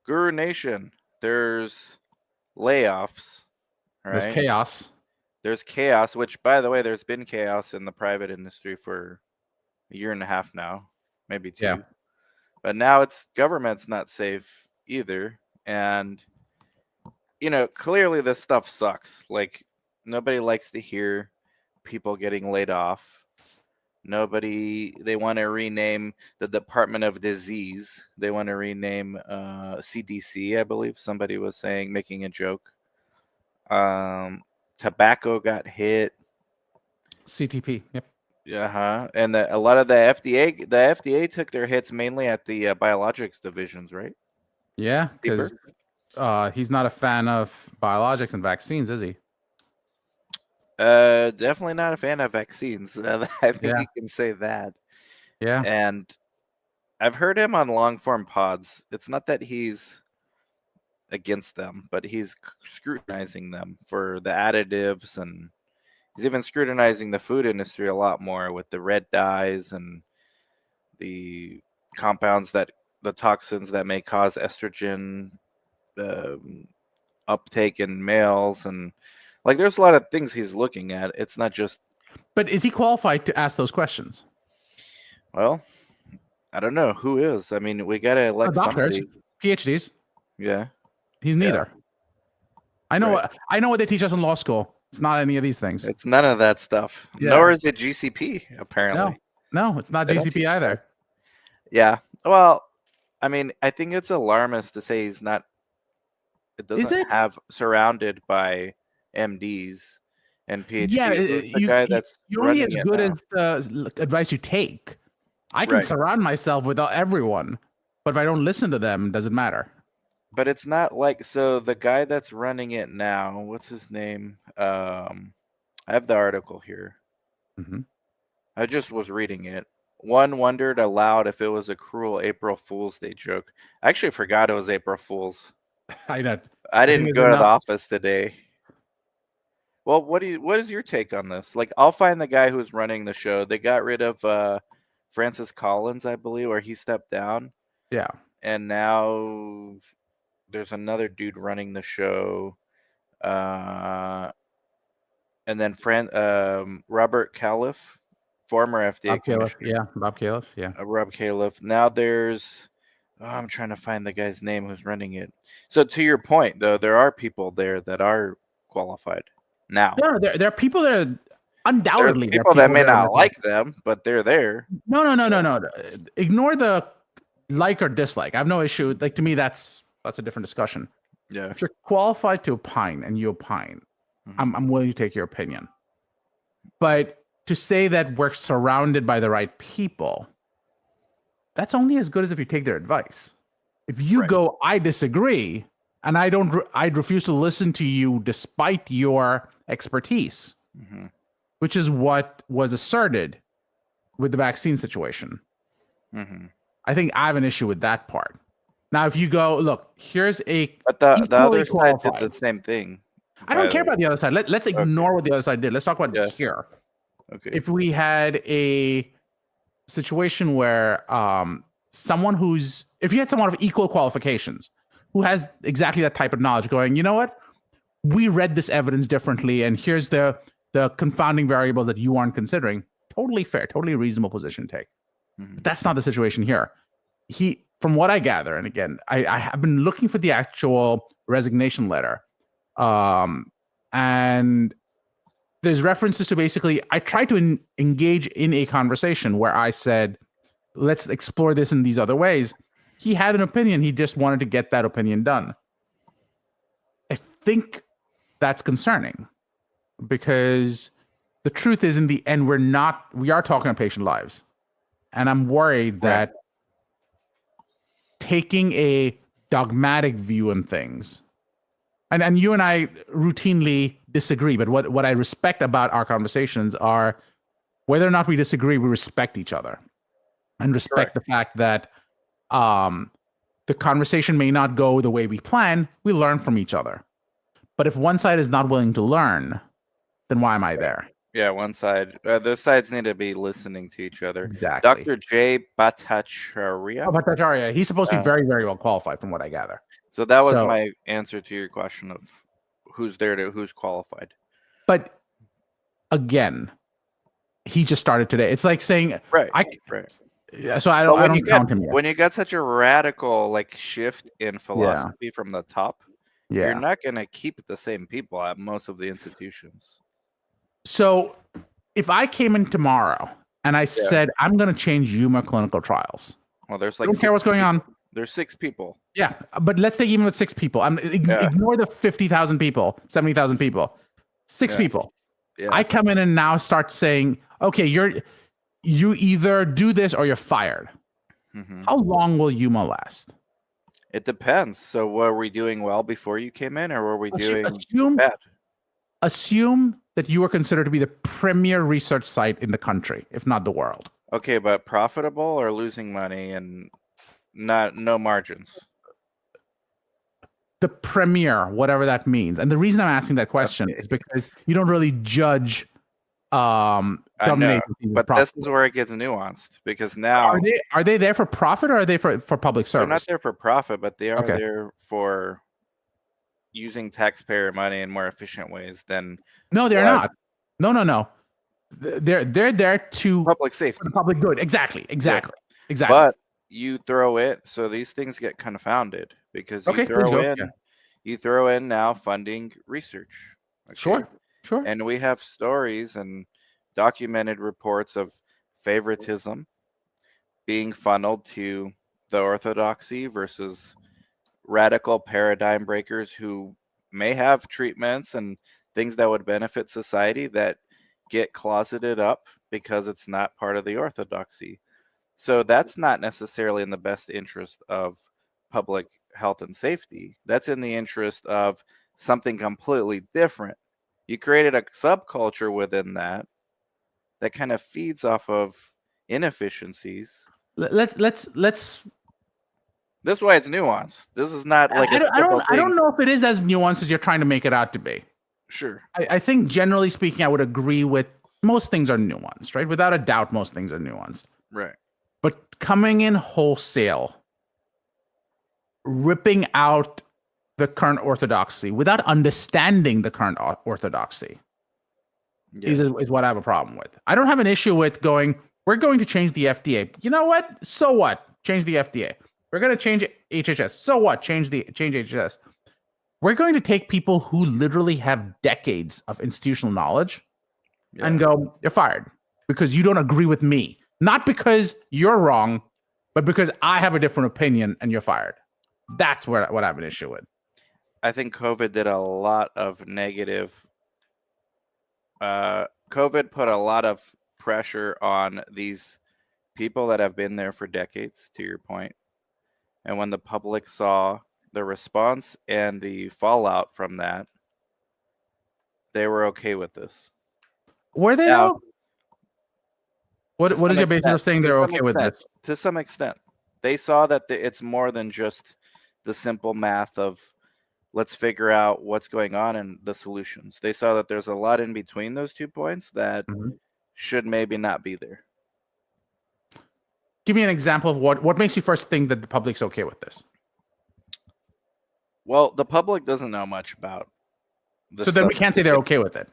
Guru Nation, there's layoffs, There's right? chaos. There's chaos, which, by the way, there's been chaos in the private industry for a year and a half now, maybe 2. Yeah. But now it's government's not safe either. And, clearly this stuff sucks. Like, nobody likes to hear people getting laid off. They want to rename the Department of Disease. They want to rename CDC, I believe. Somebody was making a joke. Tobacco got hit. CTP. Yep. And a lot of the FDA took their hits mainly at the biologics divisions, right? Yeah, because he's not a fan of biologics and vaccines, is he? Definitely not a fan of vaccines. I think you can say that. Yeah. And I've heard him on long form pods. It's not that he's against them, but he's scrutinizing them for the additives, and he's even scrutinizing the food industry a lot more with the red dyes and the compounds the toxins that may cause estrogen uptake in males, and like there's a lot of things he's looking at. It's not just. But is he qualified to ask those questions? Well, I don't know who is. I mean, we gotta elect doctors, somebody. PhDs. Yeah, he's neither. Yeah. I know. Right. I know what they teach us in law school. It's not any of these things. It's none of that stuff. Yeah. Nor is it GCP. Apparently, no, it's not GCP either. That. Yeah. Well, I mean, I think it's alarmist to say he's not. It doesn't have surrounded by MDs and PhDs. Yeah, you're only as good as the advice you take. I can surround myself with everyone, but if I don't listen to them, does it matter? But it's not like, so the guy that's running it now, what's his name? I have the article here. Mm-hmm. I just was reading it. One wondered aloud if it was a cruel April Fool's Day joke. I actually forgot it was April Fool's. I didn't go to the office today. Well, what is your take on this? Like, I'll find the guy who's running the show. They got rid of Francis Collins, I believe, or he stepped down. Yeah. And now there's another dude running the show. And then Robert Califf, former FDA commissioner. Bob Califf, yeah. Rob Califf. Now there's... I'm trying to find the guy's name who's running it. So to your point, though, there are people there that are qualified now. No, there are people that are undoubtedly people that may not like them, but they're there. No. Ignore the like or dislike. I have no issue. Like, to me, that's a different discussion. Yeah. If you're qualified to opine and you opine, I'm willing to take your opinion. But to say that we're surrounded by the right people, that's only as good as if you take their advice. If you go, I disagree, and I'd refuse to listen to you despite your expertise, which is what was asserted with the vaccine situation. I think I have an issue with that part. Now, if you go, look, here's but the other side did the same thing. I don't care about the other side. Let's ignore what the other side did. Let's talk about here. Okay. If we had a situation where if you had someone of equal qualifications who has exactly that type of knowledge going, you know what, we read this evidence differently, and here's the confounding variables that you aren't considering. Totally fair, totally reasonable position to take. But that's not the situation here. From what I gather, and again, I have been looking for the actual resignation letter, and there's references to basically, I tried to engage in a conversation where I said, let's explore this in these other ways. He had an opinion. He just wanted to get that opinion done. I think that's concerning because the truth is, in the end, we are talking about patient lives. And I'm worried that taking a dogmatic view on things, and you and I routinely disagree, but what I respect about our conversations are whether or not we disagree, we respect each other and respect the fact that the conversation may not go the way we plan. We learn from each other. But if one side is not willing to learn, then why am I there? Yeah, one side. Those sides need to be listening to each other. Exactly. Dr. J. Bhattacharya. Oh, Bhattacharya, he's supposed to be very, very well qualified, from what I gather. So that was So- my answer to your question of who's qualified. But again, he just started today. It's like saying, Right. So I don't count him yet. When you got such a radical shift in philosophy from the top, you're not going to keep the same people at most of the institutions. So if I came in tomorrow and I said, I'm going to change UMA clinical trials. Well, there's I don't care what's going on. There's 6 people. Yeah, but let's take even with 6 people. Ignore the 50,000 people, 70,000 people. 6 people. Yeah. I come in and now start saying, okay, you either do this or you're fired. Mm-hmm. How long will UMA last? It depends. So were we doing well before you came in, or were we doing bad? Assume that you are considered to be the premier research site in the country, if not the world. Okay, but profitable or losing money and no margins? The premier, whatever that means. And the reason I'm asking that question is because you don't really judge government agencies. But this is where it gets nuanced, because now are they there for profit, or are they for public service? They're not there for profit, but they are there for using taxpayer money in more efficient ways than. No, they're not. No. They're there to public safety, for the public good. Exactly. But you throw it, so these things get confounded because you throw in now funding research. Okay? Sure. And we have stories and documented reports of favoritism being funneled to the orthodoxy versus radical paradigm breakers who may have treatments and things that would benefit society that get closeted up because it's not part of the orthodoxy. So that's not necessarily in the best interest of public health and safety. That's in the interest of something completely different. You created a subculture within that kind of feeds off of inefficiencies. Let's. This is why it's nuanced. This is not like I don't know if it is as nuanced as you're trying to make it out to be. Sure. I think generally speaking, I would agree with most things are nuanced, right? Without a doubt, most things are nuanced. Right. But coming in wholesale, ripping out the current orthodoxy without understanding the current orthodoxy is what I have a problem with. I don't have an issue with going, we're going to change the FDA. You know what? So what? Change the FDA. We're going to change HHS. So what? Change HHS. We're going to take people who literally have decades of institutional knowledge and go, you're fired because you don't agree with me. Not because you're wrong, but because I have a different opinion and you're fired. That's what I have an issue with. I think COVID did a lot of negative. COVID put a lot of pressure on these people that have been there for decades, to your point. And when the public saw the response and the fallout from that, they were okay with this. Were they though? What is your basis of saying they're okay with this? To some extent. They saw that it's more than just the simple math of let's figure out what's going on and the solutions. They saw that there's a lot in between those 2 points that should maybe not be there. Give me an example of what makes you first think that the public's okay with this. Well, the public doesn't know much about this. So then we can't say they're okay with it.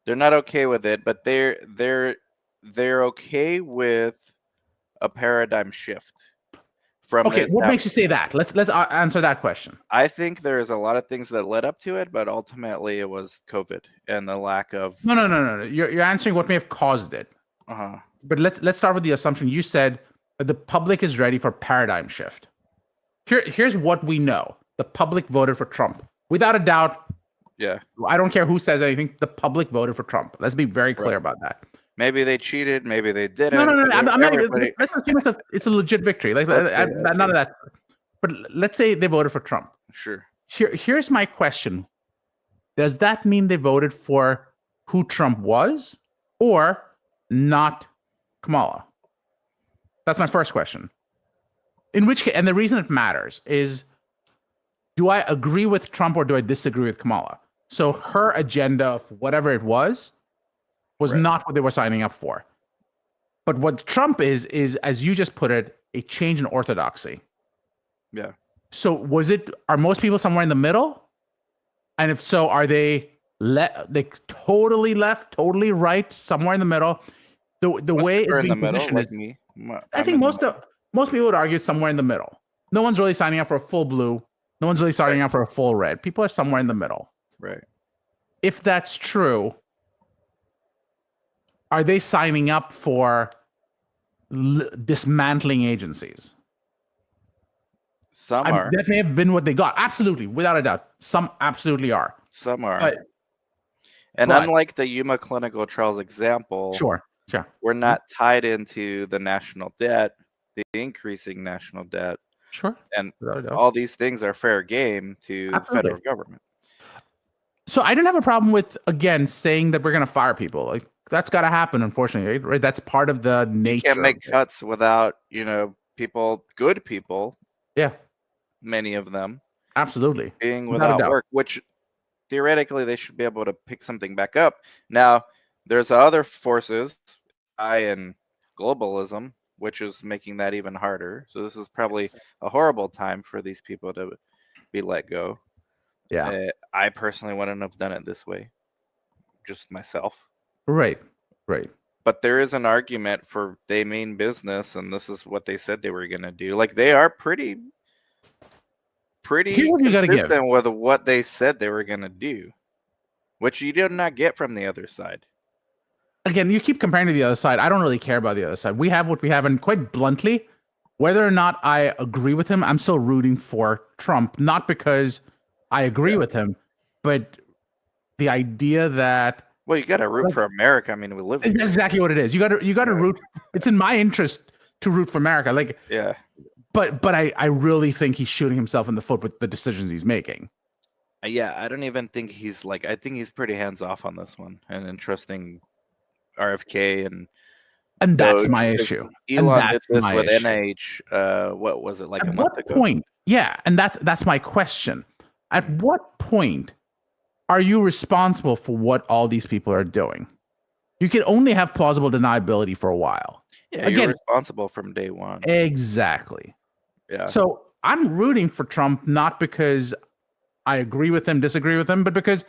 They're not okay with it, but they're okay with a paradigm shift. What makes you say that? Let's answer that question. I think there's a lot of things that led up to it, but ultimately it was COVID and the lack of. No. You're answering what may have caused it. But let's start with the assumption you said that the public is ready for paradigm shift. Here's what we know: the public voted for Trump without a doubt. Yeah. I don't care who says anything. The public voted for Trump. Let's be very clear about that. Maybe they cheated. Maybe they didn't. No. I'm not even, let's assume it's a legit victory. Like none of that. But let's say they voted for Trump. Sure. Here's my question: does that mean they voted for who Trump was, or not Kamala? That's my first question. In which case, and the reason it matters is, do I agree with Trump or do I disagree with Kamala? So her agenda of whatever it was was Right. not what they were signing up for. But what Trump is, as you just put it, a change in orthodoxy. Yeah. So are most people somewhere in the middle? And if so, are they totally left, totally right, somewhere in the middle? The Most way people it's are in the being middle, positioned like is, me. I I'm think in the most people would argue it's somewhere in the middle. No one's really signing up for a full blue. No one's really signing up for a full red. People are somewhere in the middle. Right. If that's true, are they signing up for dismantling agencies? Some are. That may have been what they got. Absolutely, without a doubt. Some absolutely are. Some are. But And unlike the Yuma clinical trials example, sure. we're not tied into the national debt, the increasing national debt. Sure. And Without a doubt. all these things are fair game to the federal government. So I don't have a problem with, again, saying that we're going to fire people. Like, that's got to happen, unfortunately, right? That's part of the nature. You can't make cuts without, people, good people. Yeah. Many of them. Absolutely. Being without work, which theoretically they should be able to pick something back up. Now, there's other forces, and globalism, which is making that even harder. So this is probably a horrible time for these people to be let go. Yeah. I personally wouldn't have done it this way. Just myself. Right. But there is an argument for they mean business, and this is what they said they were going to do. Like, they are pretty consistent with what they said they were going to do, which you did not get from the other side. Again, you keep comparing to the other side. I don't really care about the other side. We have what we have, and quite bluntly, whether or not I agree with him, I'm still rooting for Trump, not because I agree with him, but the idea that... Well, you got to root for America. I mean, we live here. That's exactly what it is. You got to root. It's in my interest to root for America. Like, yeah. But I really think he's shooting himself in the foot with the decisions he's making. Yeah, I don't even think I think he's pretty hands off on this one and entrusting RFK and that's my issue. Elon did this with NIH. What was it, like a month ago? Point? Yeah, and that's my question. At what point are you responsible for what all these people are doing? You can only have plausible deniability for a while. Yeah, you're responsible from day one. Exactly. Yeah. So I'm rooting for Trump, not because I agree with him, disagree with him, but because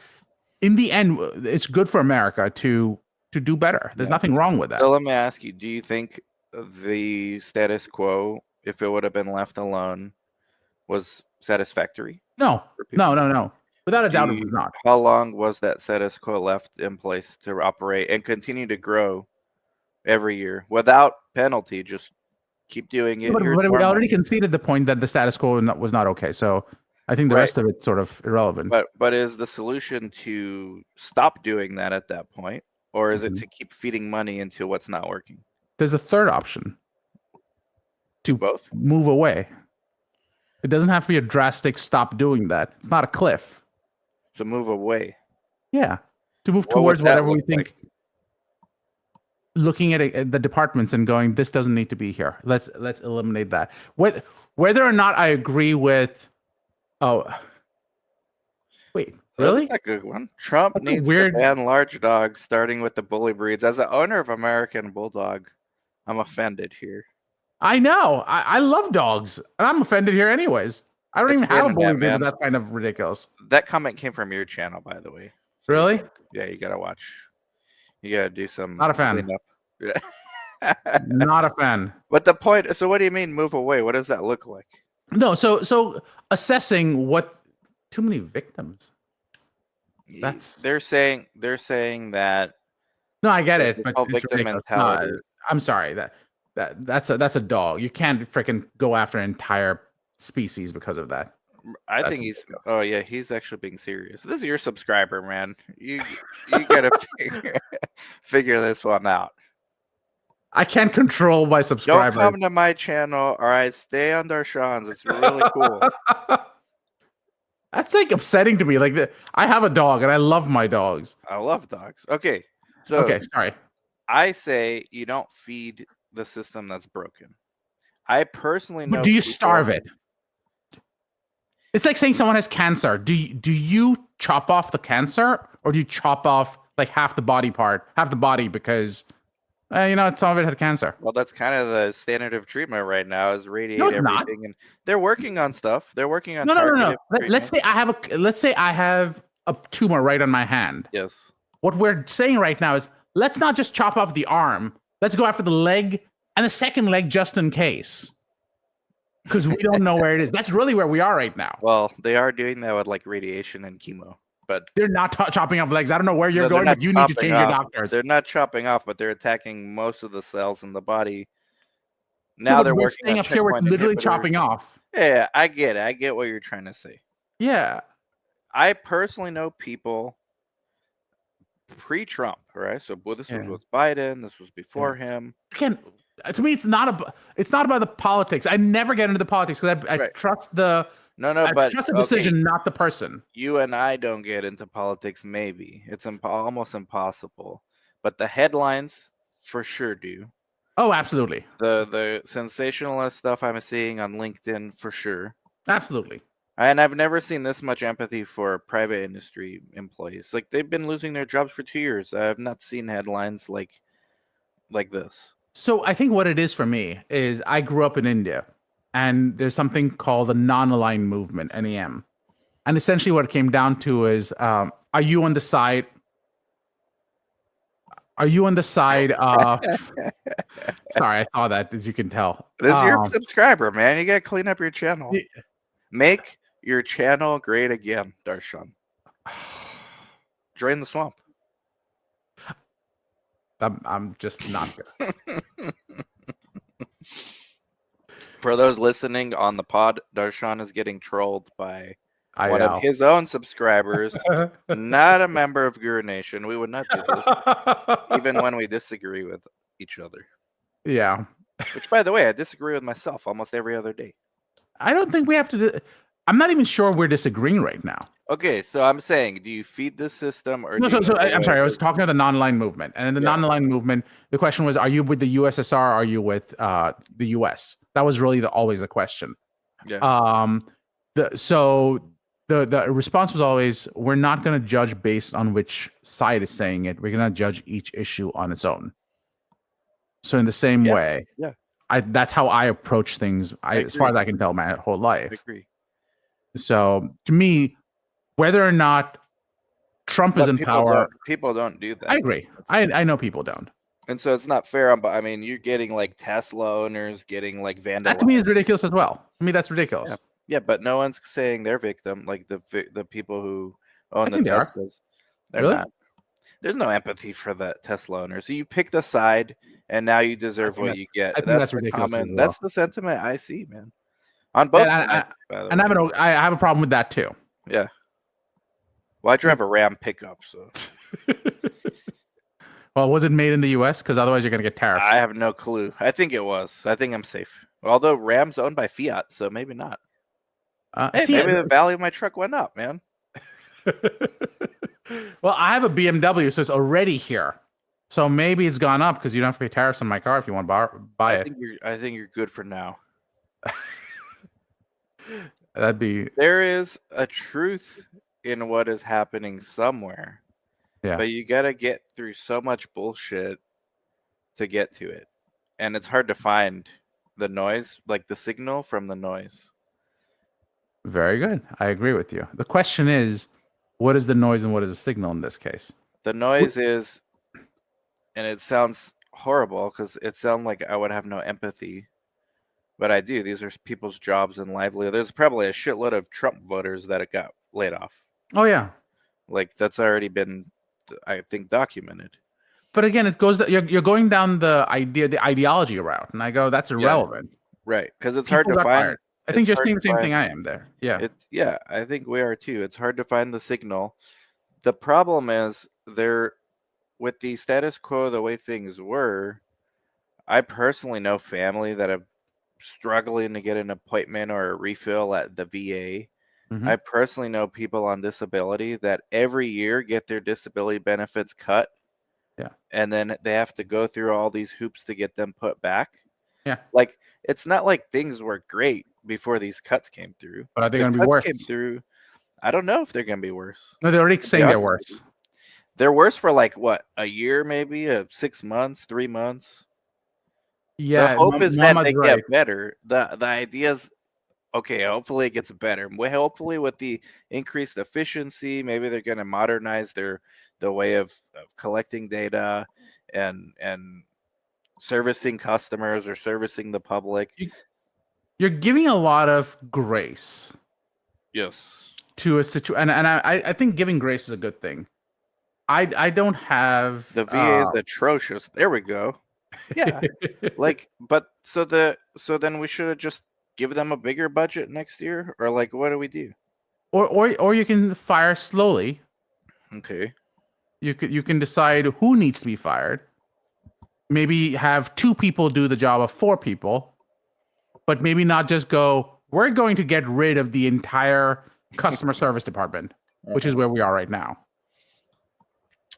in the end, it's good for America to do better. There's nothing wrong with that. So let me ask you, do you think the status quo, if it would have been left alone, was satisfactory? No. Without a doubt, it was not. How long was that status quo left in place to operate and continue to grow every year without penalty? Just keep doing it. But we already conceded the point that the status quo was not okay. So I think the rest of it's sort of irrelevant. But is the solution to stop doing that at that point, or is it to keep feeding money into what's not working? There's a third option. To both move away. It doesn't have to be a drastic stop doing that. It's not a cliff. So move away. Yeah. To move towards whatever we think. Like? Looking at the departments and going, this doesn't need to be here. Let's eliminate that. Whether or not I agree with... Oh, wait, really? That's a good one. Trump needs to ban large dogs, starting with the bully breeds. As an owner of American Bulldog, I'm offended here. I know. I love dogs, and I'm offended here anyways. I don't even have a bully breed, but that's kind of ridiculous. That comment came from your channel, by the way. So really? Yeah, you gotta watch. You gotta do some. Not a fan. Not a fan. But the point. So, what do you mean move away? What does that look like? No. So assessing what too many victims. They're saying that. No, I get it, but victim mentality. I'm sorry that's a dog. You can't freaking go after an entire species because of that. I think he's. Oh yeah, he's actually being serious. This is your subscriber, man. You gotta figure this one out. I can't control my subscribers. Don't come to my channel. All right, stay on Darshan's. It's really cool. That's like upsetting to me. Like I have a dog and I love my dogs. I love dogs. Okay, so sorry. I say you don't feed the system that's broken. I personally know. But do you starve it? It's like saying someone has cancer. Do you chop off the cancer or do you chop off like half the body because some of it had cancer. Well, that's kind of the standard of treatment right now is radiate No, it's everything, not. and they're working on stuff. They're working on No. targeted Let's treatment. say I have a tumor right on my hand. Yes. What we're saying right now is let's not just chop off the arm. Let's go after the leg and the second leg just in case. Because we don't know where it is. That's really where we are right now. Well, they are doing that with like radiation and chemo, but they're not chopping off legs. I don't know where you're going, not but you need to change your off. doctors. They're not chopping off, but they're attacking most of the cells in the body. No, Now they're we're working saying on up here we're checkpoint literally inhibitors. chopping off. Yeah, I get it. I get what you're trying to say. Yeah. I personally know people pre-Trump, right? So this was with Biden. This was before him. Again, to me, it's not about the politics. I never get into the politics because I trust the trust the decision, not the person. You and I don't get into politics. Maybe it's almost impossible, but the headlines for sure do. Oh, absolutely. The sensationalist stuff I'm seeing on LinkedIn for sure. Absolutely. And I've never seen this much empathy for private industry employees. Like they've been losing their jobs for 2 years. I have not seen headlines like this. So I think what it is for me is I grew up in India, and there's something called the non-aligned movement, NEM. And essentially what it came down to is, are you on the side of sorry, I saw that, as you can tell. This is your subscriber, man. You gotta clean up your channel. Make your channel great again, Darshan. Drain the swamp. I'm just not good. For those listening on the pod, Darshan is getting trolled by one of his own subscribers, not a member of Guru Nation. We would not do this, even when we disagree with each other. Yeah. Which, by the way, I disagree with myself almost every other day. I don't think we have to. I'm not even sure we're disagreeing right now. Okay, so I'm saying, do you feed the system or? No, I'm sorry. I was talking about the non-aligned movement, and in the non-aligned movement, the question was: are you with the USSR? Or are you with the US? That was really always the question. Yeah. The response was always: we're not going to judge based on which side is saying it. We're going to judge each issue on its own. So in the same way, that's how I approach things. As far as I can tell, my whole life. I agree. So to me, whether or not Trump is in power, people don't do that. I agree. I know people don't. And so it's not fair. I mean, you're getting like Tesla owners getting like vandalized. That to me is ridiculous as well. To me, that's ridiculous. Yeah, but no one's saying they're victim. Like the people who own the Teslas, they're not. There's no empathy for the Tesla owners. So you pick the side, and now you deserve what you get. I think that's ridiculous. That's the sentiment I see, man. On both sides, and I have a problem with that too. Yeah. Well, I drive a Ram pickup, so. Well, was it made in the U.S.? Because otherwise you're going to get tariffs. I have no clue. I think it was. I think I'm safe. Although Ram's owned by Fiat, so maybe not. Hey, maybe the value of my truck went up, man. Well, I have a BMW, so it's already here. So maybe it's gone up because you don't have to pay tariffs on my car if you want to buy it. I think you're good for now. There is a truth in what is happening somewhere. Yeah. But you got to get through so much bullshit to get to it. And it's hard to find the noise, like the signal from the noise. Very good. I agree with you. The question is, what is the noise and what is the signal in this case? The noise is, and it sounds horrible because it sounds like I would have no empathy. But I do. These are people's jobs and livelihood. There's probably a shitload of Trump voters that got laid off. Oh, yeah. Like, that's already been, I think, documented. But again, it goes. You're going down the ideology route, and I go, that's irrelevant. Right, because it's hard to find. I think you're saying the same thing I am there. Yeah. I think we are too. It's hard to find the signal. The problem is with the status quo, the way things were, I personally know family that have struggling to get an appointment or a refill at the VA. Mm-hmm. I personally know people on disability that every year get their disability benefits cut. Yeah. And then they have to go through all these hoops to get them put back. Yeah. Like, it's not like things were great before these cuts came through. But are they going to be worse? Came through. I don't know if they're going to be worse. No, they're already saying they're worse. They're worse for like what, a year, maybe 6 months, 3 months. The Yeah, hope is that Mama's they right. get better. The idea is, okay, hopefully it gets better. Hopefully with the increased efficiency, maybe they're going to modernize the way of collecting data and servicing customers or servicing the public. You're giving a lot of grace. Yes. To a situation, and I think giving grace is a good thing. I don't have The VA is atrocious. There we go. Yeah. Like, but so then we should have just give them a bigger budget next year, or like, what do we do? or you can fire slowly. Okay. You can decide who needs to be fired. Maybe have 2 people do the job of 4 people, but maybe not just go, we're going to get rid of the entire customer service department, which is where we are right now.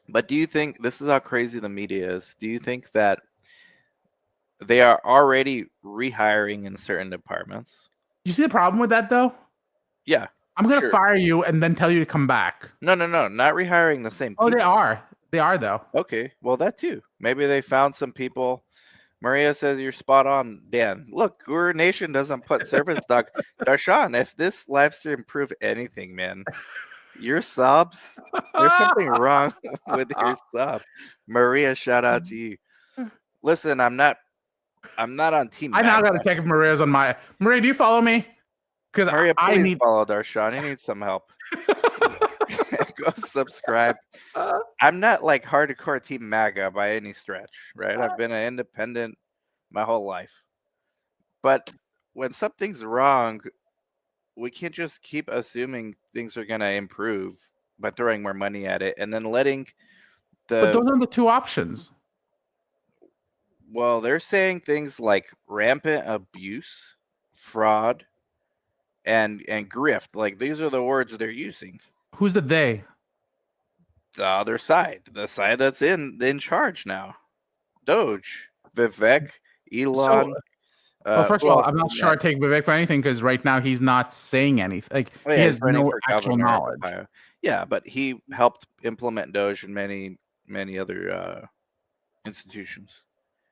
But do you think, this is how crazy the media is, do you think that they are already rehiring in certain departments? You see the problem with that, though? Yeah. I'm going to sure. fire you and then tell you to come back. No, not rehiring the same people. Oh, they are. They are, though. Okay, well, that too. Maybe they found some people. Maria says you're spot on, Dan. Look, Guru Nation doesn't put service dog. Darshan, if this live stream proved anything, man, your subs, there's something wrong with your sub. Maria, shout out to you. Listen, I'm not on team. I now gotta check if Maria's on my. Maria, do you follow me? Because Maria, I please need follow Darshan. He needs some help. Go subscribe. I'm not like hardcore team MAGA by any stretch, right? I've been an independent my whole life. But when something's wrong, we can't just keep assuming things are going to improve by throwing more money at it and then letting But those are the 2 options. Well, they're saying things like rampant abuse, fraud, and grift. Like, these are the words they're using. Who's the they? The other side, the side that's in charge now. Doge, Vivek, Elon. Well, first of all, I'm not sure I take Vivek for anything because right now he's not saying anything. Like, he has no actual knowledge. Yeah, but he helped implement Doge in many other institutions.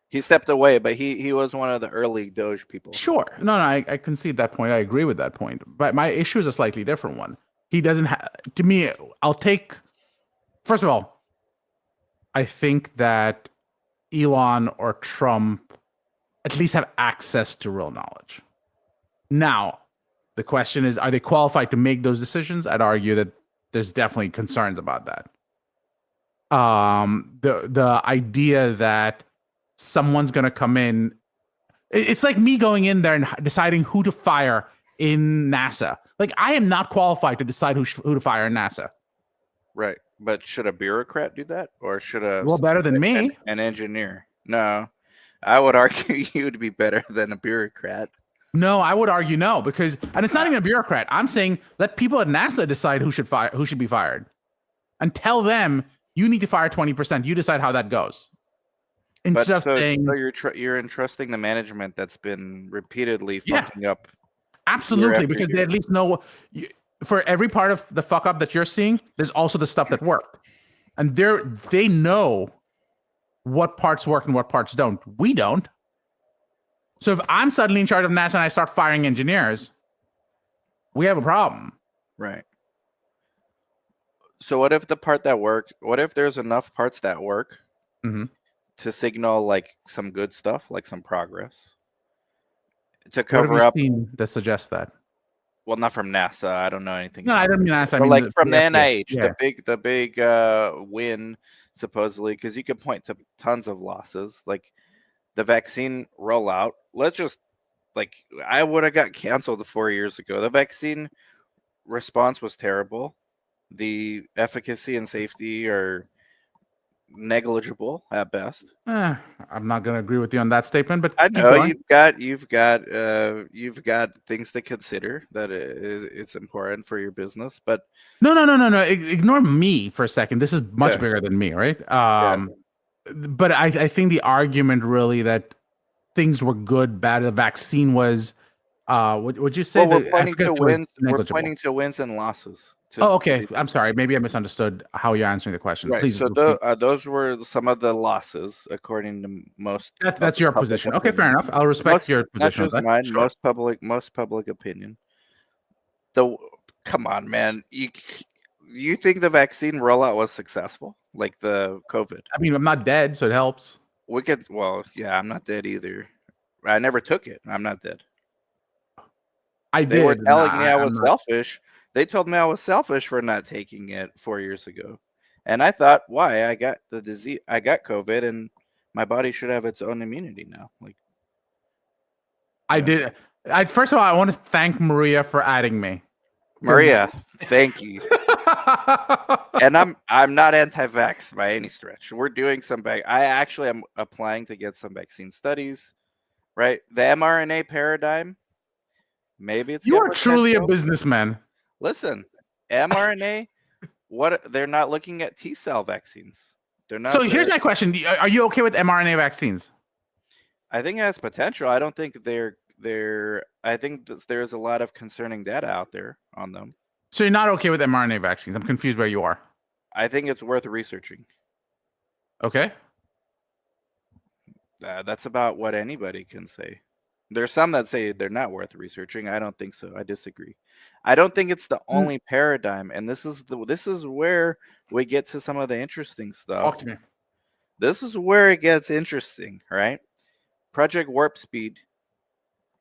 He stepped away, but he was one of the early Doge people. Sure. No, I concede that point. I agree with that point. But my issue is a slightly different one. He doesn't have, to me, I'll take, first of all, I think that Elon or Trump at least have access to real knowledge. Now, the question is, are they qualified to make those decisions? I'd argue that there's definitely concerns about that. The idea that someone's going to come in, it's like me going in there and deciding who to fire in NASA. Like, I am not qualified to decide who to fire in NASA. Right. But should a bureaucrat do that? Or should well, better than me. An engineer? No. I would argue you'd be better than a bureaucrat. No, I would argue no, because, and it's not even a bureaucrat. I'm saying let people at NASA decide who should be fired. And tell them, you need to fire 20%. You decide how that goes. Instead of saying, so you're entrusting the management that's been repeatedly fucking up. Absolutely, because they at least know, for every part of the fuck up that you're seeing, there's also the stuff that worked. And they know what parts work and what parts don't. We don't. So if I'm suddenly in charge of NASA and I start firing engineers, we have a problem. Right. So what if the part that worked, what if there's enough parts that work to signal like some good stuff, like some progress, to cover up? That suggests that. Well, not from NASA. I don't know anything. No, I don't mean NASA. I mean like from the NIH, yeah. the big win, supposedly, because you could point to tons of losses, like the vaccine rollout. Let's just, like, I would have got canceled 4 years ago. The vaccine response was terrible. The efficacy and safety are negligible at best. I'm not going to agree with you on that statement, but I know you've got things to consider, that it's important for your business, but no. Ignore me for a second. This is much bigger than me, right? But I think the argument really that things were good, bad. The vaccine was, would you say? Well, we're pointing to wins and losses. Okay. I'm sorry. Maybe I misunderstood how you're answering the question. Right. Please So repeat. those were some of the losses, according to most. That's your position. Okay, fair enough. I'll respect your Not position on just that. mine. Sure. Most public opinion. Come on, man. You think the vaccine rollout was successful, like the COVID? I mean, I'm not dead, so it helps. Well, yeah, I'm not dead either. I never took it. I'm not dead. They were telling me I was selfish. They told me I was selfish for not taking it 4 years ago. And I thought, why? I got the disease. I got COVID, and my body should have its own immunity now. Like, I did. First of all, I want to thank Maria for adding me. Maria, thank you. And I'm not anti-vax by any stretch. We're doing I actually am applying to get some vaccine studies. Right, the mRNA paradigm. Maybe it's you are truly a businessman. Listen, mRNA. They're not looking at T-cell vaccines. They're not. So here's my question: are you okay with mRNA vaccines? I think it has potential. I don't think they're. I think there's a lot of concerning data out there on them. So you're not okay with mRNA vaccines? I'm confused where you are. I think it's worth researching. Okay. That's about what anybody can say. There's some that say they're not worth researching. I don't think so. I disagree. I don't think it's the only paradigm, and this is where we get to some of the interesting stuff. Talk to me. This is where it gets interesting, right? Project Warp Speed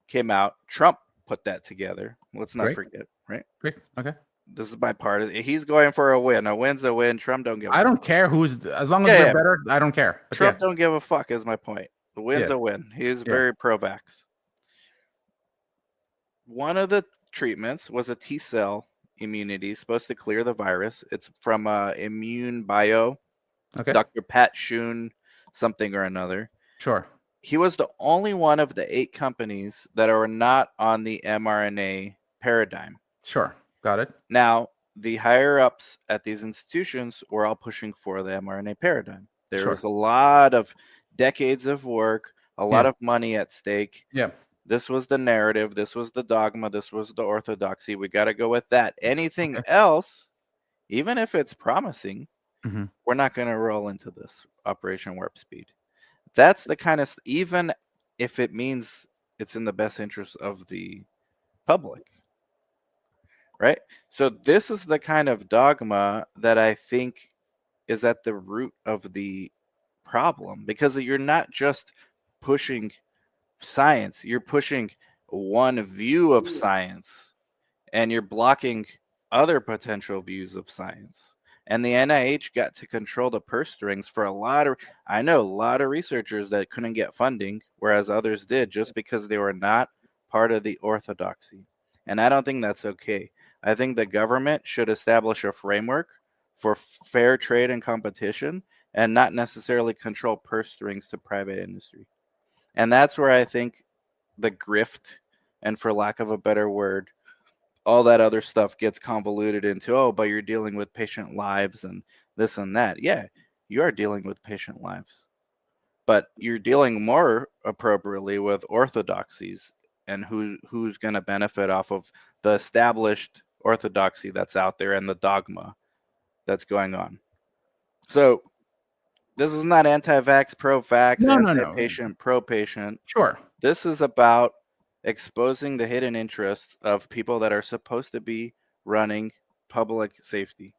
came out. Trump put that together. Let's not forget, right? Great. Okay. This is bipartisan. He's going for a win. A win's a win. Trump don't give a fuck. I don't care as long as they're better, I don't care. But Trump don't give a fuck is my point. The win's a win. He's very pro-vax. One of the treatments was a T-cell immunity supposed to clear the virus. It's from Immune Bio. Okay. Dr. Pat Schoon, something or another. Sure. He was the only one of the 8 companies that are not on the mRNA paradigm. Sure. Got it. Now, the higher ups at these institutions were all pushing for the mRNA paradigm. There was a lot of decades of work, a lot of money at stake. Yeah. This was the narrative. This was the dogma. This was the orthodoxy. We got to go with that. Anything else, even if it's promising, we're not going to roll into this Operation Warp Speed. That's the kind of, even if it means it's in the best interest of the public. Right? So this is the kind of dogma that I think is at the root of the problem, because you're not just pushing science, you're pushing one view of science, and you're blocking other potential views of science. And the NIH got to control the purse strings for I know a lot of researchers that couldn't get funding, whereas others did, just because they were not part of the orthodoxy. And I don't think that's okay. I think the government should establish a framework for fair trade and competition, and not necessarily control purse strings to private industry. And that's where I think the grift, and for lack of a better word, all that other stuff gets convoluted into, but you're dealing with patient lives and this and that. Yeah, you are dealing with patient lives. But you're dealing more appropriately with orthodoxies and who's going to benefit off of the established orthodoxy that's out there and the dogma that's going on. So this is not anti-vax, pro-vax, anti-patient, pro-patient. Sure. This is about exposing the hidden interests of people that are supposed to be running public safety.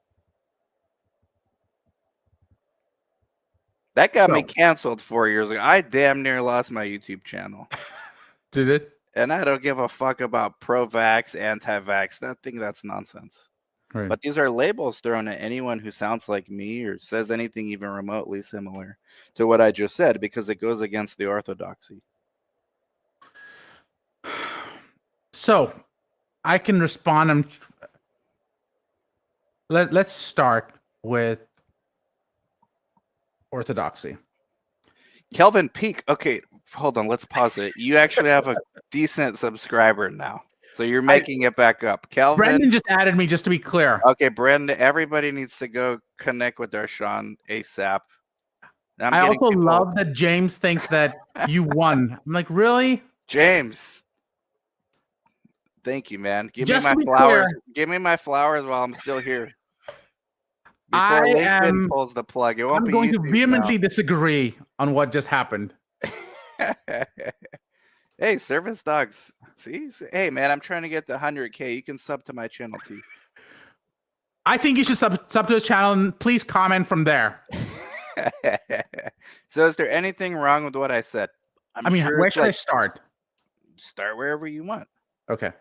That got me canceled 4 years ago. I damn near lost my YouTube channel. Did it? And I don't give a fuck about pro-vax, anti-vax. I think that's nonsense. Right. But these are labels thrown at anyone who sounds like me or says anything even remotely similar to what I just said, because it goes against the orthodoxy. So I can respond. Let's start with orthodoxy. Kelvin Peak. Okay, hold on. Let's pause it. You actually have a decent subscriber now. So you're making it back up. Kelvin. Brendan just added me, just to be clear. Okay, Brendan, everybody needs to go connect with Darshan ASAP. I also love that James thinks that you won. I'm like, really? James, Thank you, man. Give Just me to my be flowers. clear, Give me my flowers while I'm still here. I Before LinkedIn am. pulls the plug, it won't I'm be going to YouTube vehemently disagree on what just happened. now. Hey, service dogs. See? Hey, man, I'm trying to get the 100K. You can sub to my channel too. I think you should sub to his channel and please comment from there. So, is there anything wrong with what I said? I mean, sure where it's should I start? Start wherever you want. Okay.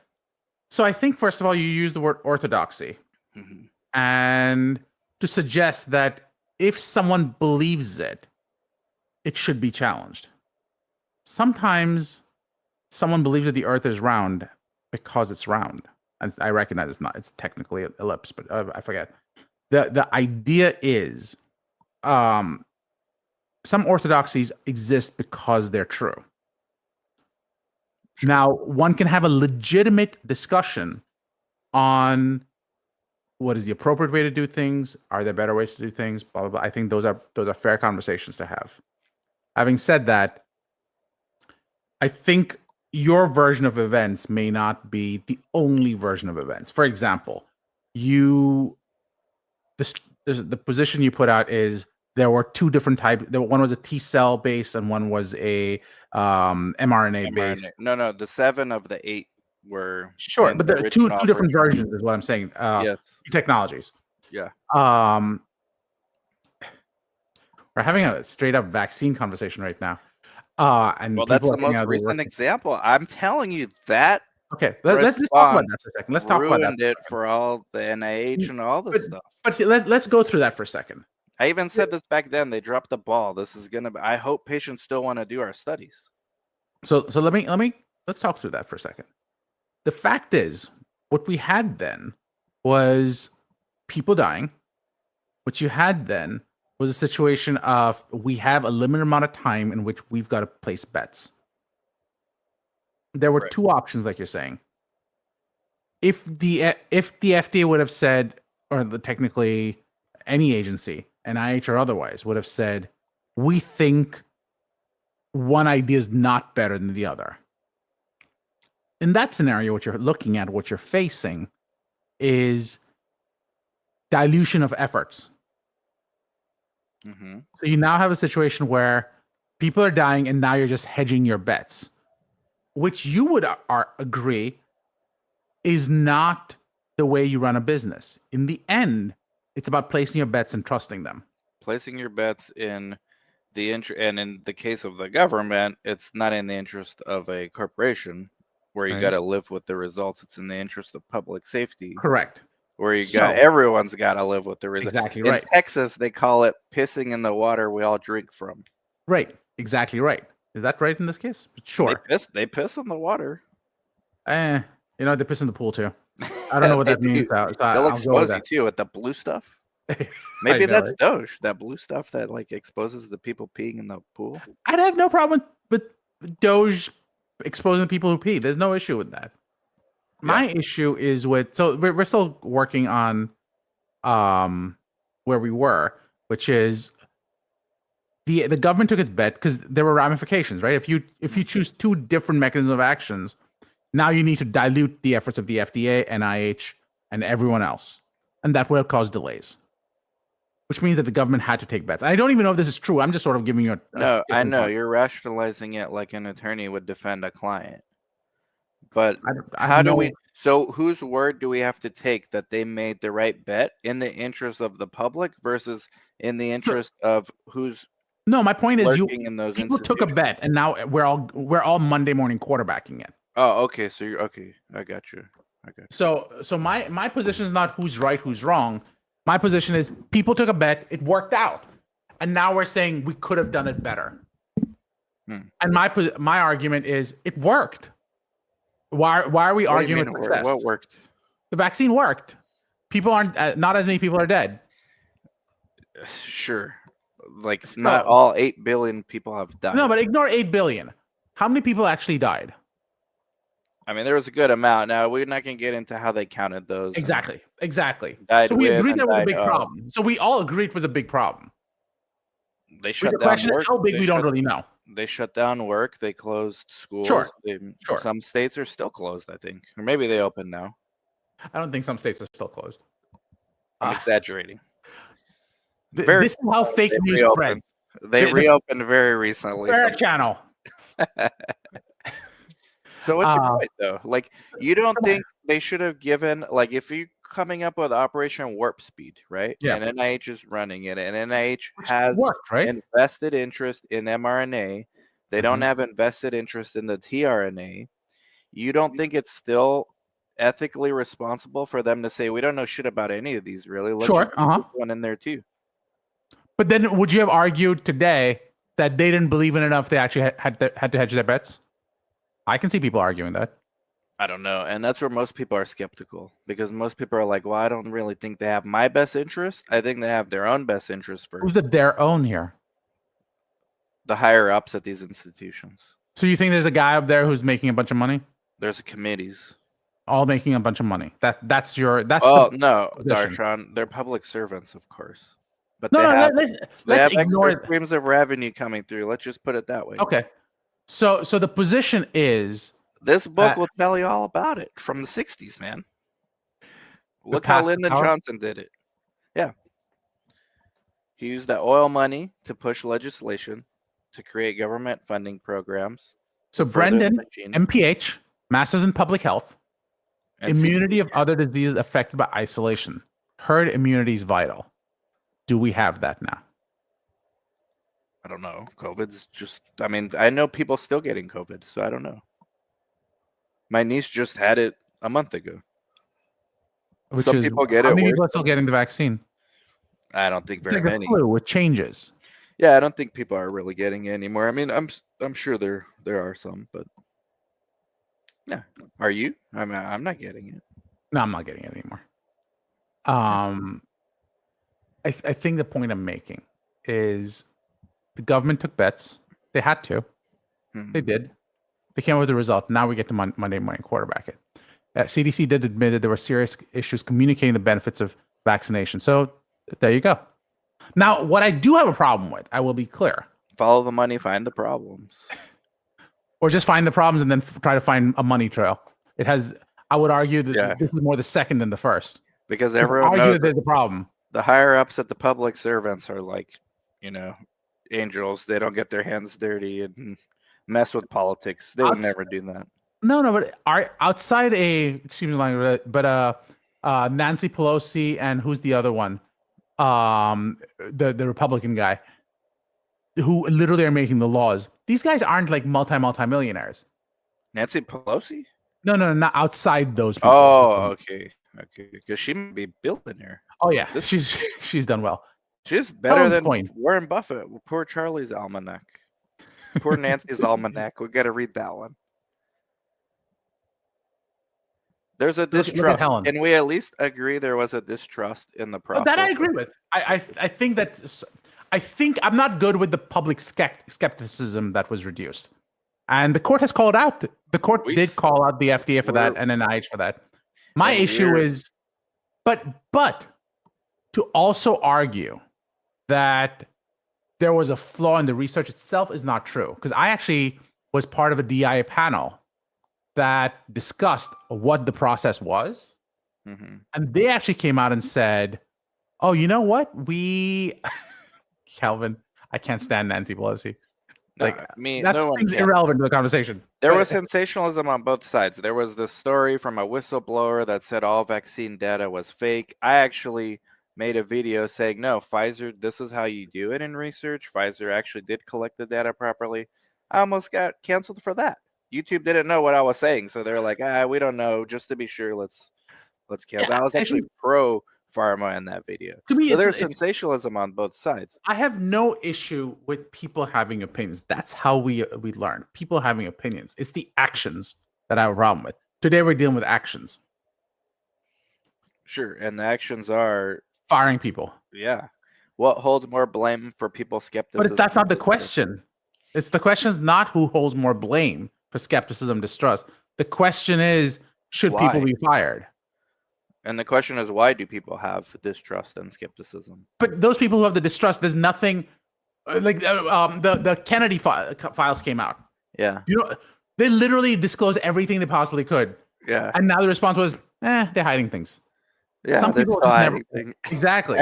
So I think, first of all, you use the word orthodoxy. Mhm. And to suggest that if someone believes it, it should be challenged. Sometimes someone believes that the earth is round because it's round. And I recognize it's not, it's technically an ellipse, but I forget. The idea is some orthodoxies exist because they're true. Now, one can have a legitimate discussion on what is the appropriate way to do things. Are there better ways to do things? Blah, blah, blah. I think those are fair conversations to have. Having said that, I think your version of events may not be the only version of events. For example, the position you put out is there were two different types. One was a T cell based and one was a mRNA based. No, the 7 of the 8 were sure, but there are two different version. versions, is what I'm saying. Yes. Technologies. Yeah. We're having a straight up vaccine conversation right now. And well, that's the most recent example. I'm telling you that. Okay, let's talk about that for a second. Let's talk about that. Ruined it for all the NIH and all this stuff. But let's go through that for a second. I even said this back then. They dropped the ball. This is gonna be. I hope patients still want to do our studies. So let's talk through that for a second. The fact is, what we had then was people dying. What you had then was a situation of we have a limited amount of time in which we've got to place bets. There were two options, like you're saying. If the FDA would have said, or technically any agency, NIH or otherwise, would have said, we think one idea is not better than the other. In that scenario, what you're looking at, what you're facing, is dilution of efforts. Mm-hmm. So you now have a situation where people are dying, and now you're just hedging your bets, which you would agree is not the way you run a business. In the end, it's about placing your bets and trusting them. Placing your bets in the and in the case of the government, it's not in the interest of a corporation where you got to live with the results. It's in the interest of public safety. Correct. Where everyone's got to live with the results. Exactly right. In Texas, they call it pissing in the water we all drink from. Right. Exactly right. Is that right in this case? Sure. They piss in the water. They piss in the pool too. I don't know what that means. They'll expose you too with the blue stuff. Maybe that's Doge, that blue stuff that like exposes the people peeing in the pool. I'd have no problem with Doge exposing people who pee. There's no issue with that. My issue is so we're still working on where we were, which is the government took its bet because there were ramifications, right? If you choose two different mechanisms of actions, now you need to dilute the efforts of the FDA, NIH, and everyone else, and that will cause delays. Which means that the government had to take bets. I don't even know if this is true. I'm just sort of giving you I know point. You're rationalizing it like an attorney would defend a client. But how do we? So whose word do we have to take that they made the right bet in the interest of the public versus in the interest of who's? No, my point is people took a bet, and now we're all Monday morning quarterbacking it. Oh, okay. So you're okay. I got you. So my position is not who's right, who's wrong. My position is people took a bet, it worked out, and now we're saying we could have done it better. And my argument is it worked. Why are we arguing with success? What worked? The vaccine worked. People aren't not as many people are dead. Sure, like not all 8 billion people have died. No, but ignore 8 billion. How many people actually died? I mean, there was a good amount. Now we're not going to get into how they counted those. Exactly. So we agreed that was a big problem. So we all agreed it was a big problem. They shut down. The question is how big we don't really know. They shut down work. They closed schools. Sure. Some states are still closed, I think, or maybe they open now. I don't think some states are still closed. I'm exaggerating. This is how fake news spreads. They reopened very recently. Channel. So what's your point, though? Like, you don't think they should have given, like, if you're coming up with Operation Warp Speed, right? Yeah. And NIH is running it, and NIH has right? invested interest in mRNA. They don't have invested interest in the tRNA. You don't think it's still ethically responsible for them to say, we don't know shit about any of these, really? Let's just put this one in there, too. But then would you have argued today that they didn't believe in it enough they actually had to hedge their bets? I can see people arguing that. I don't know. And that's where most people are skeptical, because most people are like, well, I don't really think they have my best interest. I think they have their own best interest first. Who's their own here? The higher ups at these institutions. So you think there's a guy up there who's making a bunch of money? There's committees. All making a bunch of money. That's no, Darshan, they're public servants, of course. But let's ignore extra streams of revenue coming through. Let's just put it that way. Okay. So the position is, this book will tell you all about it from the 60s, man. Look how Lyndon Johnson did it. Yeah. He used that oil money to push legislation to create government funding programs. So Brendan, MPH, Masters in Public Health, and immunity of other diseases affected by isolation. Herd immunity is vital. Do we have that now? I don't know. COVID's just, I mean, I know people still getting COVID, so I don't know. My niece just had it a month ago. Some people get it. How many people are still getting the vaccine? I don't think very many. Flu, it changes. Yeah, I don't think people are really getting it anymore. I mean, I'm sure there are some, but yeah. Are you? I mean, I'm not getting it. No, I'm not getting it anymore. I think the point I'm making is the government took bets. They had to. They did. They came up with the result. Now we get to Monday morning quarterback it. CDC did admit that there were serious issues communicating the benefits of vaccination. So there you go. Now, what I do have a problem with, I will be clear. Follow the money, find the problems. Or just find the problems and then try to find a money trail. It has, I would argue that this is more the second than the first. Because everyone knows that there's a problem. The higher ups at the public servants are like, angels. They don't get their hands dirty and mess with politics. They would never do that. No, but outside Nancy Pelosi and who's the other one? The Republican guy who literally are making the laws. These guys aren't like multi-millionaires. Nancy Pelosi? No, not outside those people. Oh, okay. Because she might be a billionaire. Oh yeah, she's done well. She's better than Warren Buffett. Poor Charlie's almanac. Poor Nancy's almanac. We got to read that one. There's a distrust. Can we at least agree there was a distrust in the process? That I agree with. I think I'm not good with the public skepticism that was reduced. And the court has called out. The court did call out the FDA for that and NIH for that. My issue is, but to also argue that there was a flaw in the research itself is not true. Because I actually was part of a DIA panel that discussed what the process was. Mm-hmm. And they actually came out and said, oh, you know what? Calvin, I can't stand Nancy Pelosi. That's irrelevant to the conversation. There was sensationalism on both sides. There was the story from a whistleblower that said all vaccine data was fake. I actually made a video saying, no, Pfizer, this is how you do it in research. Pfizer actually did collect the data properly. I almost got canceled for that. YouTube didn't know what I was saying, so they're like, we don't know. Just to be sure, let's cancel. I was actually pro pharma in that video. To me, so there's sensationalism on both sides. I have no issue with people having opinions. That's how we learn. People having opinions. It's the actions that I have a problem with. Today we're dealing with actions. Sure, and the actions are firing people. Yeah. What holds more blame for people's skepticism? But that's not the question. The question is not who holds more blame for skepticism, distrust. The question is, should people be fired? And the question is, why do people have distrust and skepticism? But those people who have the distrust, there's nothing The Kennedy files came out. Yeah. They literally disclosed everything they possibly could. Yeah. And now the response was, they're hiding things. Yeah. Some people still just hiding never exactly.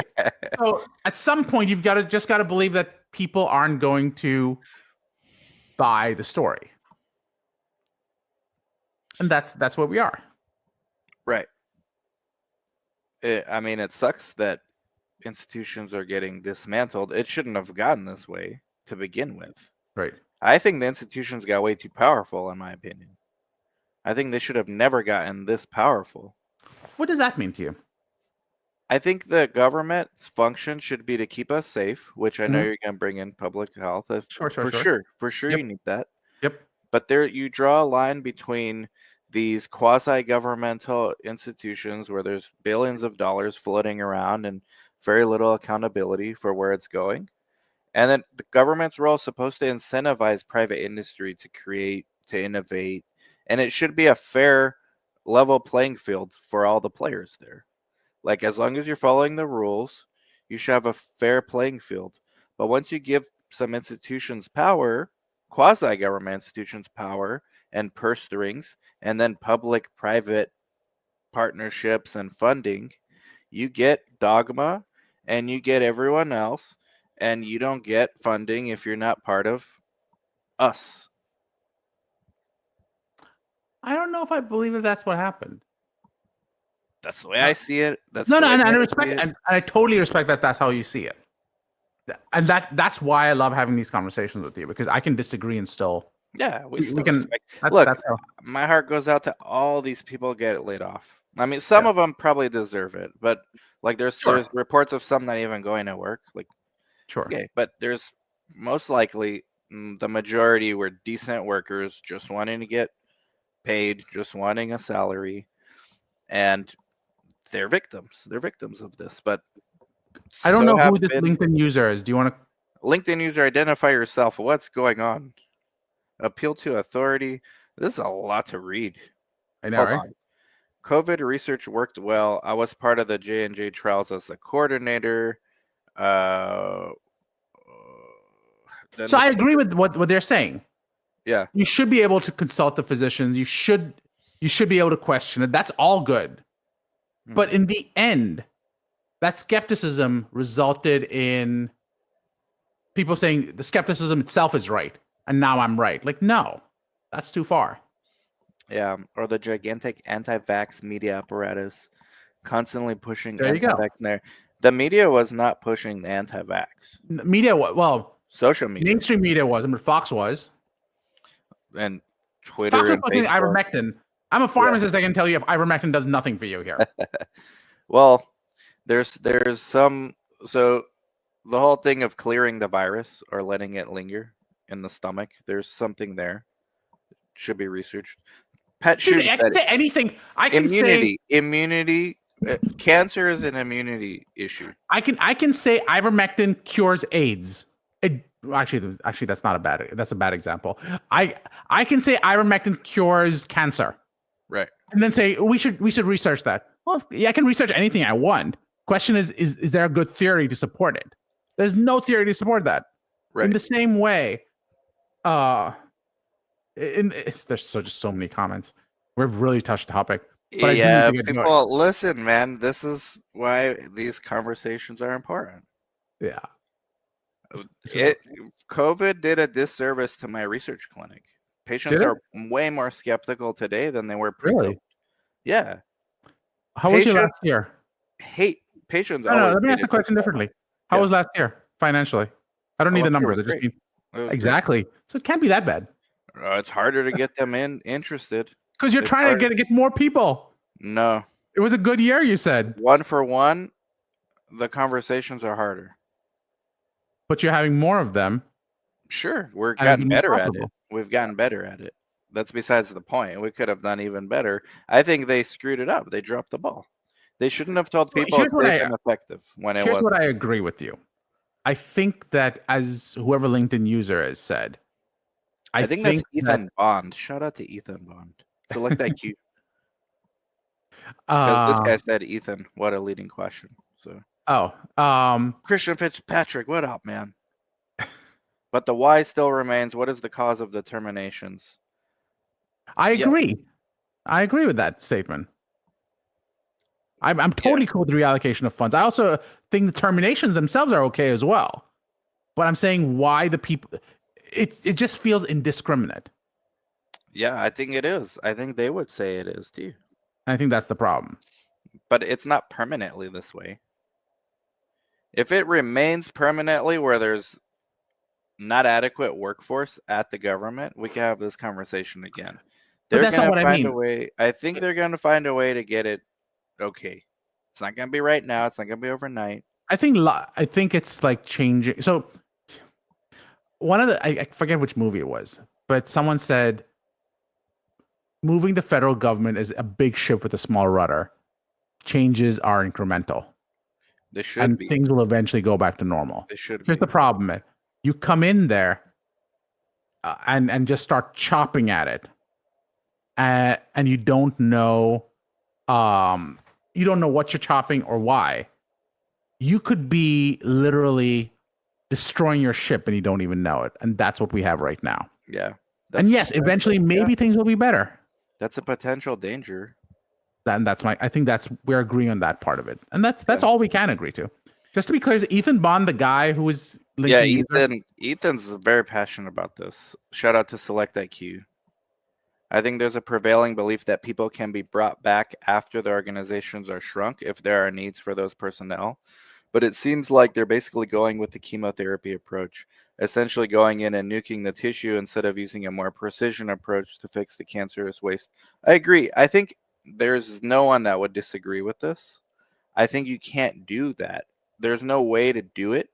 So at some point, you've got to believe that people aren't going to buy the story, and that's where we are. Right. It sucks that institutions are getting dismantled. It shouldn't have gotten this way to begin with. Right. I think the institutions got way too powerful, in my opinion. I think they should have never gotten this powerful. What does that mean to you? I think the government's function should be to keep us safe, which I know you're going to bring in public health. Sure. For sure, Yep. you need that. Yep. But there, you draw a line between these quasi-governmental institutions where there's billions of dollars floating around and very little accountability for where it's going. And then the government's role is supposed to incentivize private industry to create, to innovate, and it should be a fair, level playing field for all the players there. Like, as long as you're following the rules, you should have a fair playing field. But once you give some institutions power, quasi-government institutions power, and purse strings, and then public-private partnerships and funding, you get dogma, and you get everyone else, and you don't get funding if you're not part of us. I don't know if I believe that that's what happened. That's the way I see it. That's no, and I respect, and I totally respect that. That's how you see it, and that's why I love having these conversations with you, because I can disagree and still. Yeah, we can. Respect. Look, my heart goes out to all these people get laid off. I mean, some of them probably deserve it, but like there's reports of some not even going to work. Like, okay, but there's most likely the majority were decent workers, just wanting to get paid, just wanting a salary, and they're victims. They're victims of this. But I don't know who this LinkedIn user is. Do you want to? LinkedIn user, identify yourself. What's going on? Appeal to authority. This is a lot to read. I know, right? COVID research worked well. I was part of the J&J trials as a coordinator. So I agree with what they're saying. Yeah. You should be able to consult the physicians. You should be able to question it. That's all good. But in the end, that skepticism resulted in people saying the skepticism itself is right, and now I'm right. Like, no, that's too far. Yeah, or the gigantic anti-vax media apparatus constantly pushing anti-vax in there. The media was not pushing the anti-vax. Media, well, social media, mainstream media was, but Fox was, and Twitter Fox was and pushing Facebook. Ivermectin. I'm a pharmacist. I can tell you if ivermectin does nothing for you here. Well, there's some. So the whole thing of clearing the virus or letting it linger in the stomach, there's something there. Should be researched. I can say anything. I can say immunity. Cancer is an immunity issue. I can say ivermectin cures AIDS. Actually, that's not a bad. That's a bad example. I can say ivermectin cures cancer. Right. And then say we should research that. Well, yeah, I can research anything I want. Question is there a good theory to support it? There's no theory to support that. Right. In the same way, there's just so many comments. We've really touched the topic. But yeah, people, listen, man. This is why these conversations are important. Yeah. COVID did a disservice to my research clinic. Patients are way more skeptical today than they were pre-COVID. Really? Yeah. How was your last year? Patients. No, let me ask the question differently. How was last year financially? I don't need the numbers. I just need exactly. Great. So it can't be that bad. It's harder to get them interested. Because you're trying to get more people. No. It was a good year, you said. One for one, the conversations are harder. But you're having more of them. Sure. We're gotten better at it. We've gotten better at it. That's besides the point. We could have done even better. I think they screwed it up. They dropped the ball. They shouldn't have told people it's safe and effective when it was. Here's what I agree with you. I think that, as whoever LinkedIn user has said, I think that's Ethan Bond. Shout out to Ethan Bond. Select IQ. Because this guy said, Ethan, what a leading question. So. Oh. Christian Fitzpatrick, what up, man? But the why still remains. What is the cause of the terminations? I Yeah. agree. I agree with that statement. I'm totally cool with the reallocation of funds. I also think the terminations themselves are okay as well. But I'm saying why the people, it just feels indiscriminate. Yeah, I think it is. I think they would say it is too. I think that's the problem. But it's not permanently this way. If it remains permanently where there's not adequate workforce at the government, we can have this conversation again. But They're that's not going what to I find mean. a way. I think they're going to find a way to get it okay. It's not going to be right now. It's not going to be overnight. I think it's like changing. So one of the, I forget which movie it was, but someone said moving the federal government is a big ship with a small rudder. Changes are incremental. They should And be. things will eventually go back to normal. They should Here's be. the problem, man. You come in there and just start chopping at it. And you don't know what you're chopping or why. You could be literally destroying your ship and you don't even know it. And that's what we have right now. Yeah. And yes, eventually maybe things will be better. That's a potential danger. And I think we're agreeing on that part of it. And that's all we can agree to. Just to be clear, is Ethan Bond the guy who was linking? Yeah, Ethan's very passionate about this. Shout out to Select IQ. I think there's a prevailing belief that people can be brought back after the organizations are shrunk if there are needs for those personnel. But it seems like they're basically going with the chemotherapy approach, essentially going in and nuking the tissue instead of using a more precision approach to fix the cancerous waste. I agree. I think there's no one that would disagree with this. I think you can't do that. There's no way to do it.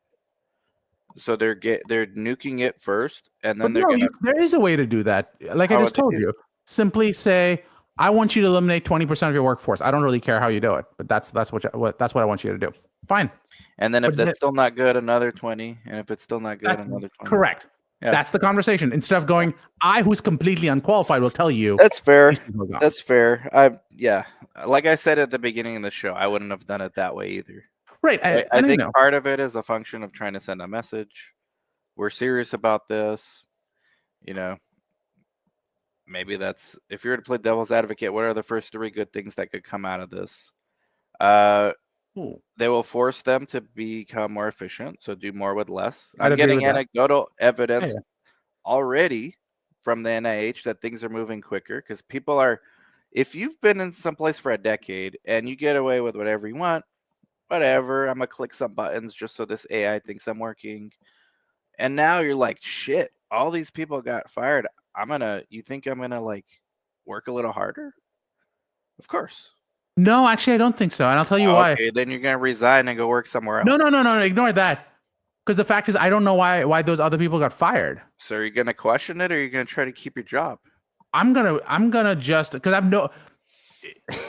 So they're nuking it first, and then there is a way to do that. Like I just told you, simply say, "I want you to eliminate 20% of your workforce. I don't really care how you do it, but that's what I want you to do." Fine. And then if that's still not good, another 20, and if it's still not good, another 20. Correct. Yeah. That's the conversation. Instead of going, "I, who's completely unqualified, will tell you." That's fair. That's fair. Yeah. Like I said at the beginning of the show, I wouldn't have done it that way either. Right. I think part of it is a function of trying to send a message. We're serious about this. Maybe that's, if you were to play devil's advocate, what are the first 3 good things that could come out of this? They will force them to become more efficient, so do more with less. I'm getting anecdotal evidence already from the NIH that things are moving quicker because people are, if you've been in some place for a decade and you get away with whatever you want, whatever, I'm gonna click some buttons just so this AI thinks I'm working. And now you're like, shit, all these people got fired. You think I'm gonna like work a little harder? Of course. No, actually, I don't think so. And I'll tell you why. Okay, then you're gonna resign and go work somewhere else. No, ignore that. Because the fact is, I don't know why those other people got fired. So are you gonna question it, or are you gonna try to keep your job? I'm gonna just, because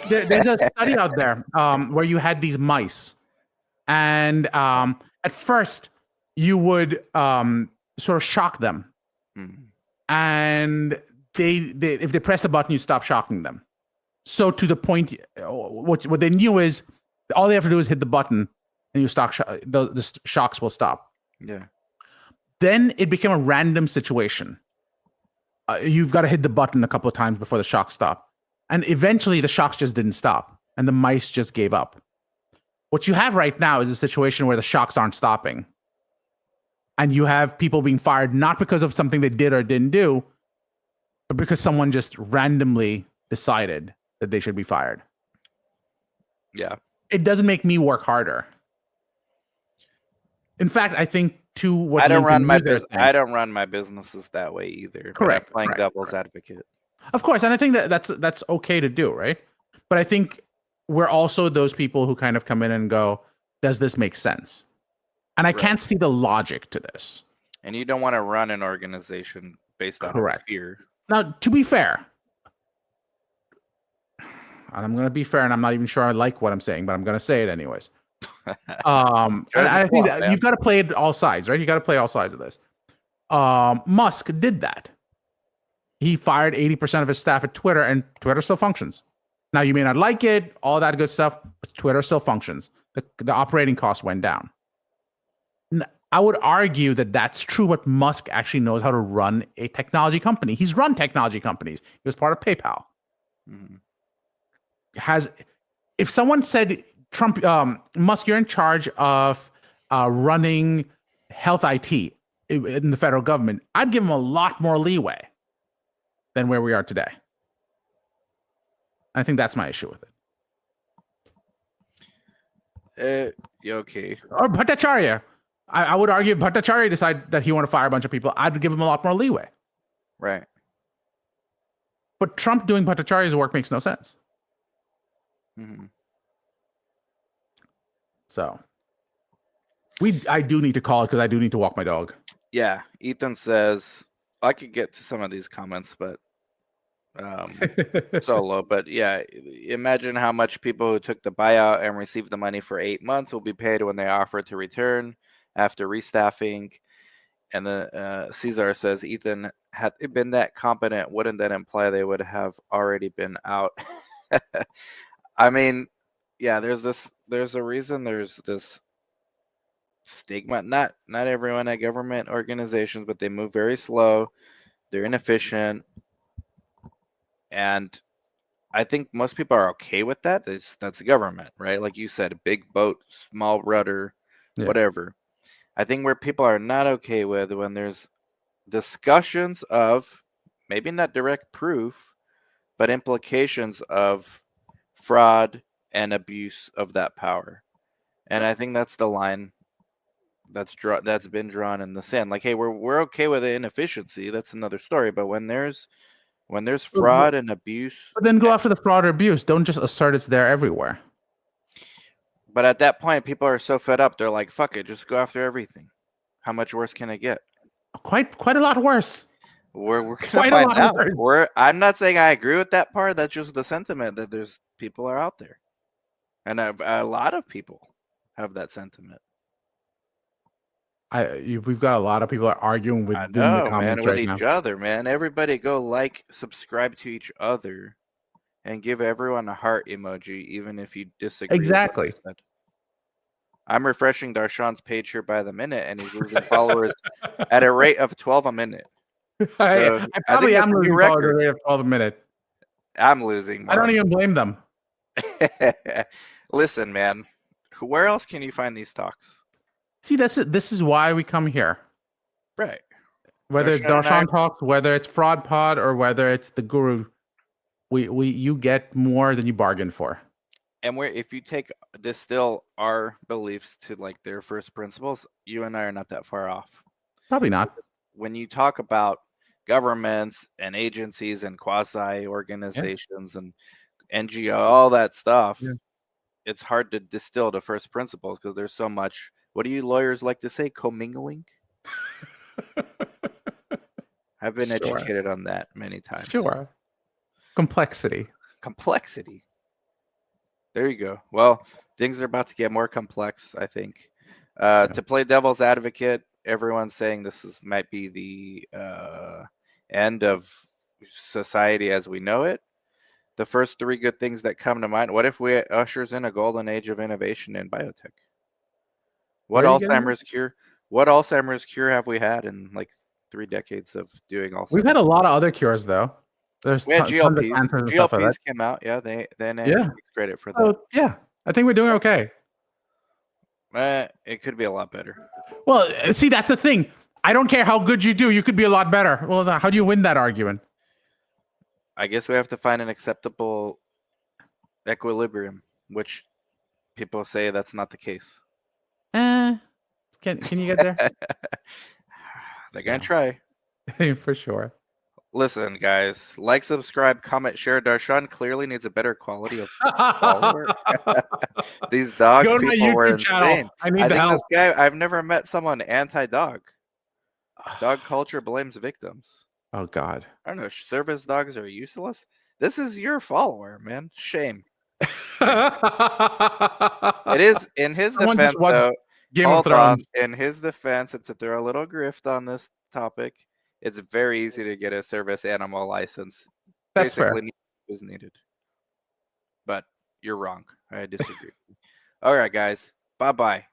there's a study out there where you had these mice, and at first you would sort of shock them, and they if they press the button, you stop shocking them. So to the point, what they knew is all they have to do is hit the button, and you stop. The shocks will stop. Yeah. Then it became a random situation. You've got to hit the button a couple of times before the shocks stop. And eventually the shocks just didn't stop and the mice just gave up. What you have right now is a situation where the shocks aren't stopping. And you have people being fired not because of something they did or didn't do, but because someone just randomly decided that they should be fired. Yeah. It doesn't make me work harder. In fact, I think I don't run my businesses that way either. Correct. I'm playing devil's advocate. Of course, and I think that's okay to do, right? But I think we're also those people who kind of come in and go, "Does this make sense?" And I can't see the logic to this. And you don't want to run an organization based on fear. Now, to be fair, and I'm going to be fair, and I'm not even sure I like what I'm saying, but I'm going to say it anyways. And I think that you've got to play it all sides, right? You got to play all sides of this. Musk did that. He fired 80% of his staff at Twitter, and Twitter still functions. Now, you may not like it, all that good stuff, but Twitter still functions. The operating cost went down. I would argue that that's true, but Musk actually knows how to run a technology company. He's run technology companies. He was part of PayPal. Mm-hmm. If someone said, Trump, Musk, you're in charge of running health IT in the federal government, I'd give him a lot more leeway than where we are today. I think that's my issue with it. Okay. Or Bhattacharya. I would argue if Bhattacharya decided that he want to fire a bunch of people, I'd give him a lot more leeway. Right. But Trump doing Bhattacharya's work makes no sense. Mm-hmm. So I do need to call it because I do need to walk my dog. Yeah. Ethan says I could get to some of these comments, but solo. But yeah, imagine how much people who took the buyout and received the money for 8 months will be paid when they offer to return after restaffing. And the Caesar says, Ethan, had they been that competent, wouldn't that imply they would have already been out? I mean, yeah, there's a reason there's this stigma. Not everyone at government organizations, but they move very slow. They're inefficient. And I think most people are okay with that. That's the government, right? Like you said, a big boat, small rudder, whatever. I think where people are not okay with when there's discussions of maybe not direct proof, but implications of fraud and abuse of that power. And I think that's the line that's been drawn in the sand. Like, hey, we're okay with the inefficiency. That's another story. But when there's fraud and abuse, but then go after the fraud or abuse. Don't just assert it's there everywhere. But at that point, people are so fed up. They're like, "Fuck it, just go after everything." How much worse can it get? Quite a lot worse. We're gonna find out. I'm not saying I agree with that part. That's just the sentiment that there's people are out there, and a lot of people have that sentiment. We've got a lot of people arguing with the comments, man, with each other, man. Everybody go subscribe to each other, and give everyone a heart emoji, even if you disagree. Exactly. With what I'm refreshing Darshan's page here by the minute, and he's losing followers at a rate of 12 a minute. So I probably am losing followers at a rate of 12 a minute. I'm losing. I don't even blame them. Listen, man, where else can you find these talks? See, that's it. This is why we come here. Right. Whether it's Darshan Talks, whether it's Fraud Pod, or whether it's the Guru, you get more than you bargained for. And if you distill our beliefs to like their first principles, you and I are not that far off. Probably not. When you talk about governments and agencies and quasi organizations and NGO, all that stuff, it's hard to distill to first principles because there's so much. What do you lawyers like to say? Commingling? I've been educated on that many times. Sure. Complexity. There you go. Well, things are about to get more complex, I think. To play devil's advocate, everyone's saying might be the end of society as we know it. The first three good things that come to mind. What if we ushers in a golden age of innovation in biotech? What Alzheimer's cure? What Alzheimer's cure have we had in like 3 decades of doing Alzheimer's? We've had a lot of other cures though. There's GLPs. GLPs came out. Yeah, they takes credit for that. Yeah, I think we're doing okay. It could be a lot better. Well, see, that's the thing. I don't care how good you do. You could be a lot better. Well, how do you win that argument? I guess we have to find an acceptable equilibrium, which people say that's not the case. Can you get there? They're gonna try. For sure. Listen, guys, like, subscribe, comment, share. Darshan clearly needs a better quality of follower. These dog people were insane. I think this guy, I've never met someone anti-dog. Dog culture blames victims. Oh, God. I don't know. Service dogs are useless. This is your follower, man. Shame. It is, in his defense, though. Game of Thrones. In his defense, and to throw a little grift on this topic, it's very easy to get a service animal license. That's fair. Is needed. But you're wrong. I disagree. All right, guys. Bye-bye.